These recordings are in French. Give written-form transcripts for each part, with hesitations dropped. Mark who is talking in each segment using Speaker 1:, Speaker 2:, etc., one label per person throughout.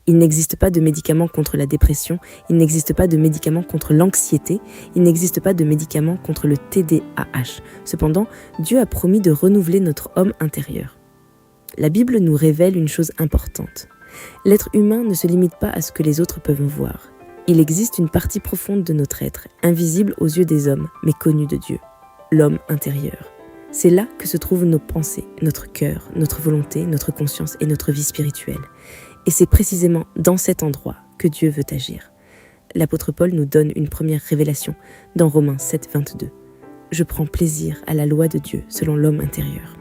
Speaker 1: Il n'existe pas de médicament contre la dépression, il n'existe pas de médicament contre l'anxiété, il n'existe pas de médicament contre le TDAH. Cependant, Dieu a promis de renouveler notre homme intérieur. La Bible nous révèle une chose importante. L'être humain ne se limite pas à ce que les autres peuvent voir. Il existe une partie profonde de notre être, invisible aux yeux des hommes, mais connue de Dieu, l'homme intérieur. C'est là que se trouvent nos pensées, notre cœur, notre volonté, notre conscience et notre vie spirituelle. Et c'est précisément dans cet endroit que Dieu veut agir. L'apôtre Paul nous donne une première révélation dans Romains 7, 22. « Je prends plaisir à la loi de Dieu selon l'homme intérieur ».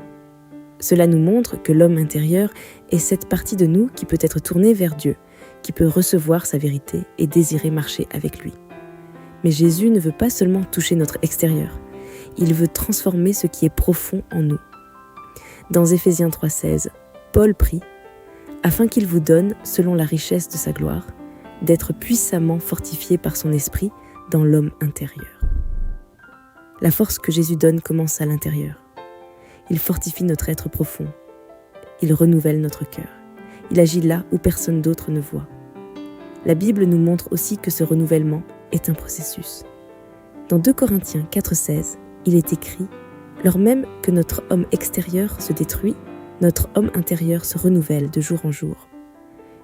Speaker 1: Cela nous montre que l'homme intérieur est cette partie de nous qui peut être tournée vers Dieu, qui peut recevoir sa vérité et désirer marcher avec lui. Mais Jésus ne veut pas seulement toucher notre extérieur, il veut transformer ce qui est profond en nous. Dans Éphésiens 3,16, Paul prie « Afin qu'il vous donne, selon la richesse de sa gloire, d'être puissamment fortifié par son esprit dans l'homme intérieur. » La force que Jésus donne commence à l'intérieur. Il fortifie notre être profond. Il renouvelle notre cœur. Il agit là où personne d'autre ne voit. La Bible nous montre aussi que ce renouvellement est un processus. Dans 2 Corinthiens 4,16, il est écrit « Lors même que notre homme extérieur se détruit, notre homme intérieur se renouvelle de jour en jour. »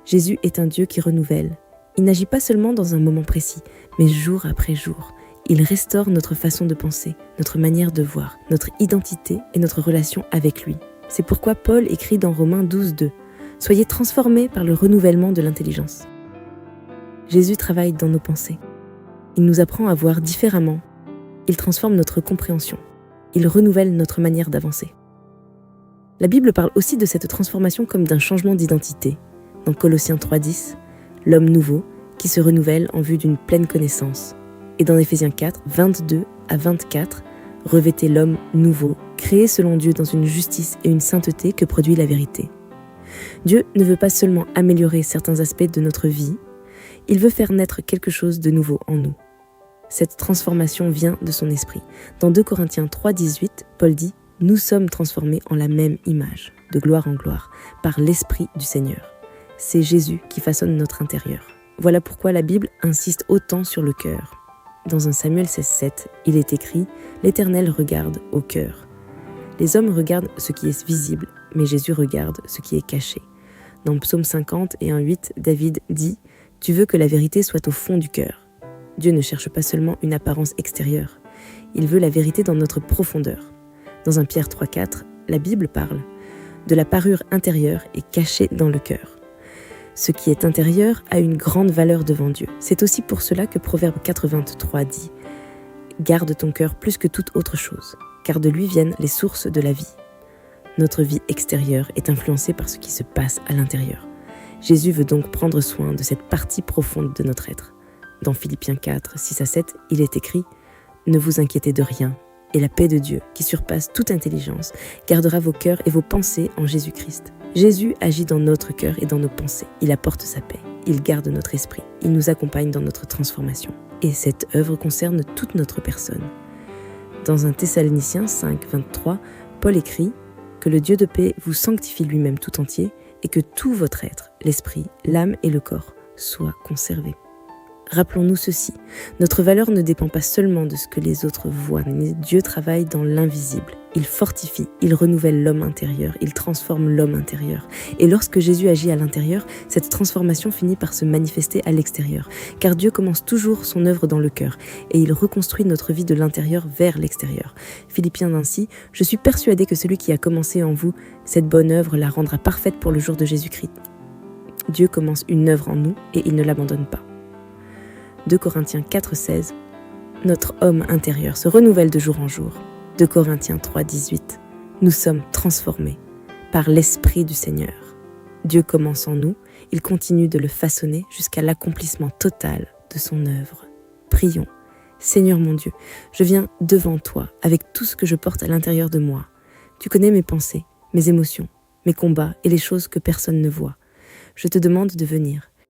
Speaker 1: Jésus est un Dieu qui renouvelle. Il n'agit pas seulement dans un moment précis, mais jour après jour. Il restaure notre façon de penser, notre manière de voir, notre identité et notre relation avec lui. C'est pourquoi Paul écrit dans Romains 12,2 « Soyez transformés par le renouvellement de l'intelligence. » Jésus travaille dans nos pensées. Il nous apprend à voir différemment. Il transforme notre compréhension. Il renouvelle notre manière d'avancer. La Bible parle aussi de cette transformation comme d'un changement d'identité. Dans Colossiens 3,10, l'homme nouveau qui se renouvelle en vue d'une pleine connaissance. Et dans Éphésiens 4, 22 à 24, revêtez l'homme nouveau, créé selon Dieu dans une justice et une sainteté que produit la vérité. Dieu ne veut pas seulement améliorer certains aspects de notre vie, il veut faire naître quelque chose de nouveau en nous. Cette transformation vient de son esprit. Dans 2 Corinthiens 3, 18, Paul dit « Nous sommes transformés en la même image, de gloire en gloire, par l'Esprit du Seigneur. » C'est Jésus qui façonne notre intérieur. Voilà pourquoi la Bible insiste autant sur le cœur. Dans 1 Samuel 16, 7, il est écrit « L'Éternel regarde au cœur ». Les hommes regardent ce qui est visible, mais Jésus regarde ce qui est caché. Dans Psaume 50 et 1,8, David dit « Tu veux que la vérité soit au fond du cœur ». Dieu ne cherche pas seulement une apparence extérieure, il veut la vérité dans notre profondeur. Dans 1 Pierre 3,4, la Bible parle de la parure intérieure est cachée dans le cœur. Ce qui est intérieur a une grande valeur devant Dieu. C'est aussi pour cela que Proverbe 4,23 dit « Garde ton cœur plus que toute autre chose, car de lui viennent les sources de la vie. » Notre vie extérieure est influencée par ce qui se passe à l'intérieur. Jésus veut donc prendre soin de cette partie profonde de notre être. Dans Philippiens 4, 6 à 7, il est écrit « Ne vous inquiétez de rien, et la paix de Dieu, qui surpasse toute intelligence, gardera vos cœurs et vos pensées en Jésus-Christ. » Jésus agit dans notre cœur et dans nos pensées. Il apporte sa paix, il garde notre esprit, il nous accompagne dans notre transformation. Et cette œuvre concerne toute notre personne. Dans 1 Thessaloniciens 5, 23, Paul écrit « Que le Dieu de paix vous sanctifie lui-même tout entier, et que tout votre être, l'esprit, l'âme et le corps, soient conservés. » Rappelons-nous ceci, notre valeur ne dépend pas seulement de ce que les autres voient, mais Dieu travaille dans l'invisible. Il fortifie, il renouvelle l'homme intérieur, il transforme l'homme intérieur. Et lorsque Jésus agit à l'intérieur, cette transformation finit par se manifester à l'extérieur. Car Dieu commence toujours son œuvre dans le cœur, et il reconstruit notre vie de l'intérieur vers l'extérieur. Philippiens ainsi, « Je suis persuadé que celui qui a commencé en vous, cette bonne œuvre la rendra parfaite pour le jour de Jésus-Christ. » Dieu commence une œuvre en nous, et il ne l'abandonne pas. 2 Corinthiens 4, 16, notre homme intérieur se renouvelle de jour en jour. 2 Corinthiens 3, 18, nous sommes transformés par l'Esprit du Seigneur. Dieu commence en nous, il continue de le façonner jusqu'à l'accomplissement total de son œuvre. Prions. Seigneur mon Dieu, je viens devant toi avec tout ce que je porte à l'intérieur de moi. Tu connais mes pensées, mes émotions, mes combats et les choses que personne ne voit. Je te demande de venir